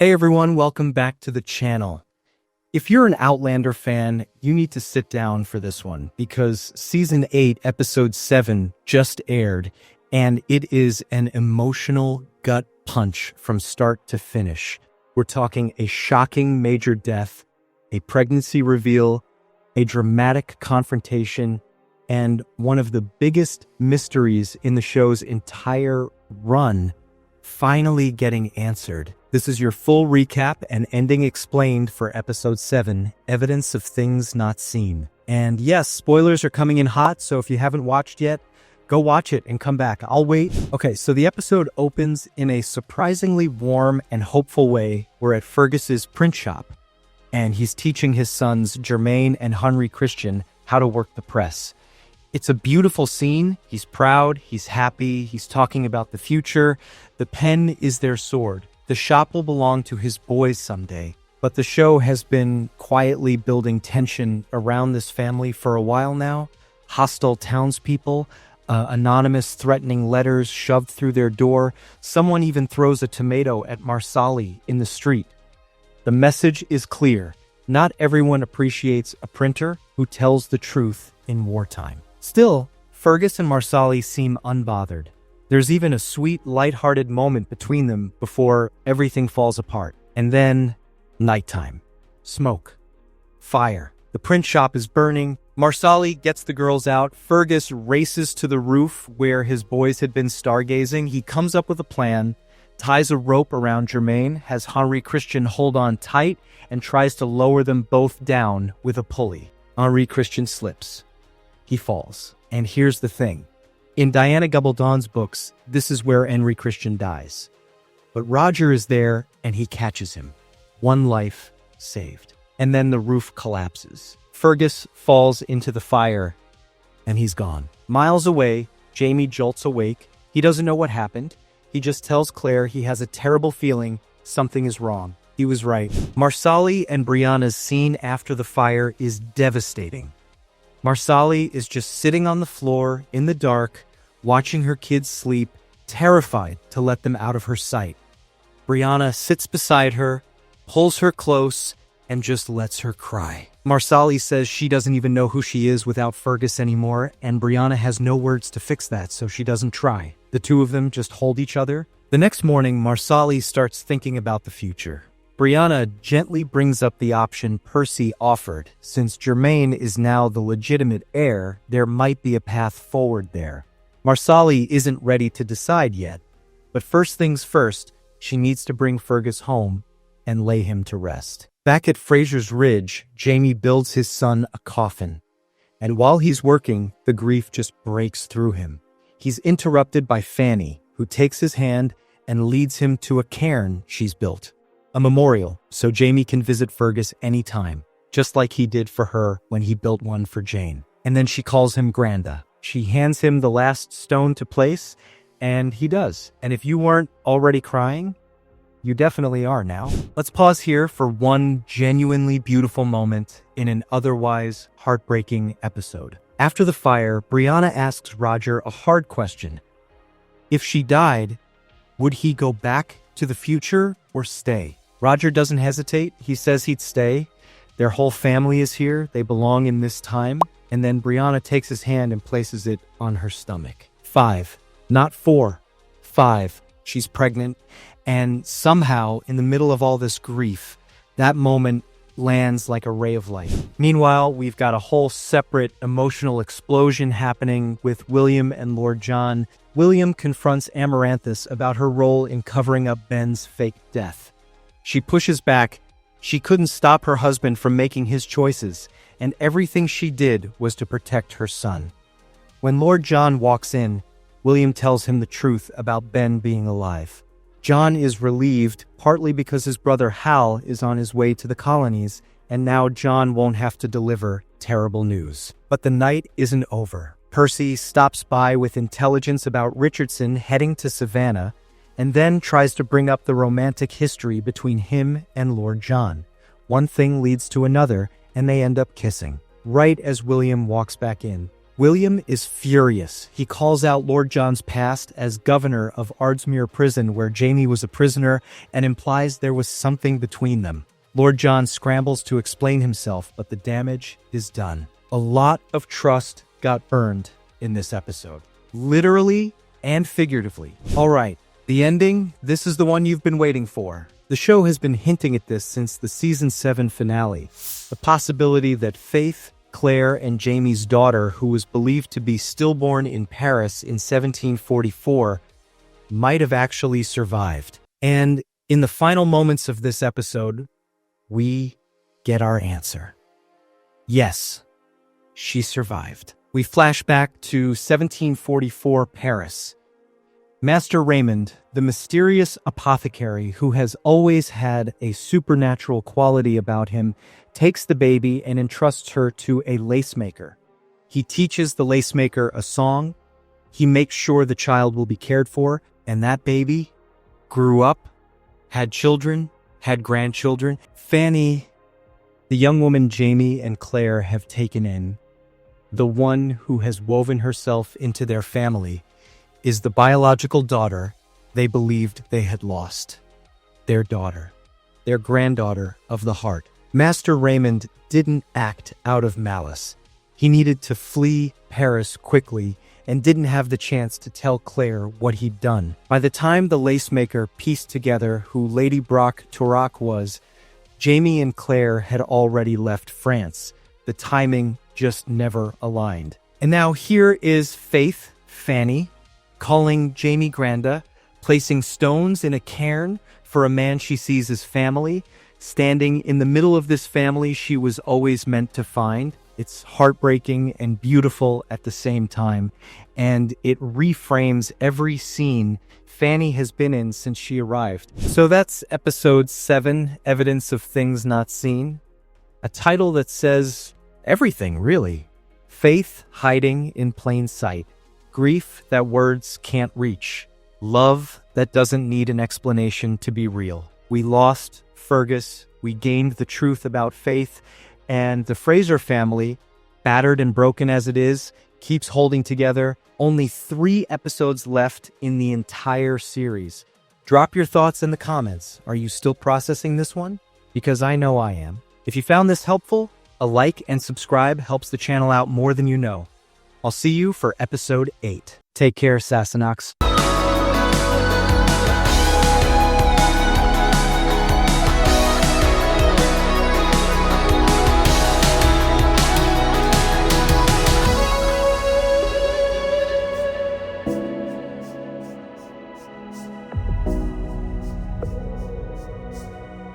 Hey everyone, welcome back to the channel. If you're an Outlander fan, you need to sit down for this one because Season 8, Episode 7 just aired, and it is an emotional gut punch from start to finish. We're talking a shocking major death, a pregnancy reveal, a dramatic confrontation, and one of the biggest mysteries in the show's entire run finally getting answered. This is your full recap and ending explained for Episode 7, Evidence of Things Not Seen. And yes, spoilers are coming in hot, so if you haven't watched yet, go watch it and come back. I'll wait. Okay, so the episode opens in a surprisingly warm and hopeful way. We're at Fergus's print shop, and he's teaching his sons, Jermaine and Henry Christian, how to work the press. It's a beautiful scene. He's proud, he's happy, he's talking about the future. The pen is their sword. The shop will belong to his boys someday. But the show has been quietly building tension around this family for a while now. Hostile townspeople, anonymous threatening letters shoved through their door. Someone even throws a tomato at Marsali in the street. The message is clear. Not everyone appreciates a printer who tells the truth in wartime. Still, Fergus and Marsali seem unbothered. There's even a sweet, lighthearted moment between them before everything falls apart. And then, nighttime. Smoke. Fire. The print shop is burning. Marsali gets the girls out. Fergus races to the roof where his boys had been stargazing. He comes up with a plan, ties a rope around Jermaine, has Henry Christian hold on tight, and tries to lower them both down with a pulley. Henry Christian slips. He falls. And here's the thing. In Diana Gabaldon's books, this is where Henry Christian dies. But Roger is there, and he catches him. One life saved. And then the roof collapses. Fergus falls into the fire, and he's gone. Miles away, Jamie jolts awake. He doesn't know what happened. He just tells Claire he has a terrible feeling something is wrong. He was right. Marsali and Brianna's scene after the fire is devastating. Marsali is just sitting on the floor in the dark, watching her kids sleep, terrified to let them out of her sight. Brianna sits beside her, pulls her close, and just lets her cry. Marsali says she doesn't even know who she is without Fergus anymore, and Brianna has no words to fix that, so she doesn't try. The two of them just hold each other. The next morning, Marsali starts thinking about the future. Brianna gently brings up the option Percy offered. Since Jermaine is now the legitimate heir, there might be a path forward there. Marsali isn't ready to decide yet, but first things first, she needs to bring Fergus home and lay him to rest. Back at Fraser's Ridge, Jamie builds his son a coffin, and while he's working, the grief just breaks through him. He's interrupted by Fanny, who takes his hand and leads him to a cairn she's built. A memorial, so Jamie can visit Fergus anytime, just like he did for her when he built one for Jane. And then she calls him Granda. She hands him the last stone to place, and he does. And if you weren't already crying, you definitely are now. Let's pause here for one genuinely beautiful moment in an otherwise heartbreaking episode. After the fire, Brianna asks Roger a hard question. If she died, would he go back to the future or stay? Roger doesn't hesitate. He says he'd stay. Their whole family is here. They belong in this time. And then Brianna takes his hand and places it on her stomach. 5, not 4. 5. She's pregnant. And somehow, in the middle of all this grief, that moment lands like a ray of light. Meanwhile, we've got a whole separate emotional explosion happening with William and Lord John. William confronts Amaranthus about her role in covering up Ben's fake death. She pushes back. She couldn't stop her husband from making his choices, and everything she did was to protect her son. When Lord John walks in, William tells him the truth about Ben being alive. John is relieved, partly because his brother Hal is on his way to the colonies, and now John won't have to deliver terrible news. But the night isn't over. Percy stops by with intelligence about Richardson heading to Savannah, and then tries to bring up the romantic history between him and Lord John. One thing leads to another, and they end up kissing. Right as William walks back in, William is furious. He calls out Lord John's past as governor of Ardsmuir Prison, where Jamie was a prisoner, and implies there was something between them. Lord John scrambles to explain himself, but the damage is done. A lot of trust got burned in this episode, literally and figuratively. All right, the ending, this is the one you've been waiting for. The show has been hinting at this since the season 7 finale. The possibility that Faith, Claire, and Jamie's daughter, who was believed to be stillborn in Paris in 1744, might have actually survived. And in the final moments of this episode, we get our answer. Yes, she survived. We flash back to 1744 Paris. Master Raymond, the mysterious apothecary who has always had a supernatural quality about him, takes the baby and entrusts her to a lacemaker. He teaches the lacemaker a song, he makes sure the child will be cared for, and that baby grew up, had children, had grandchildren. Fanny, the young woman Jamie and Claire have taken in, the one who has woven herself into their family, is the biological daughter they believed they had lost. Their daughter, their granddaughter of the heart. Master Raymond didn't act out of malice. He needed to flee Paris quickly and didn't have the chance to tell Claire what he'd done. By the time the lacemaker pieced together who Lady Brock Turok was, Jamie and Claire had already left France. The timing just never aligned. And now here is Faith, Fanny, calling Jamie Granda, placing stones in a cairn for a man she sees as family, standing in the middle of this family she was always meant to find. It's heartbreaking and beautiful at the same time, and it reframes every scene Fanny has been in since she arrived. So that's episode 7, Evidence of Things Not Seen. A title that says everything, really. Faith hiding in plain sight. Grief that words can't reach. Love that doesn't need an explanation to be real. We lost Fergus. We gained the truth about Faith. And the Fraser family, battered and broken as it is, keeps holding together. Only 3 episodes left in the entire series. Drop your thoughts in the comments. Are you still processing this one? Because I know I am. If you found this helpful, a like and subscribe helps the channel out more than you know. I'll see you for episode 8. Take care, Sassenachs.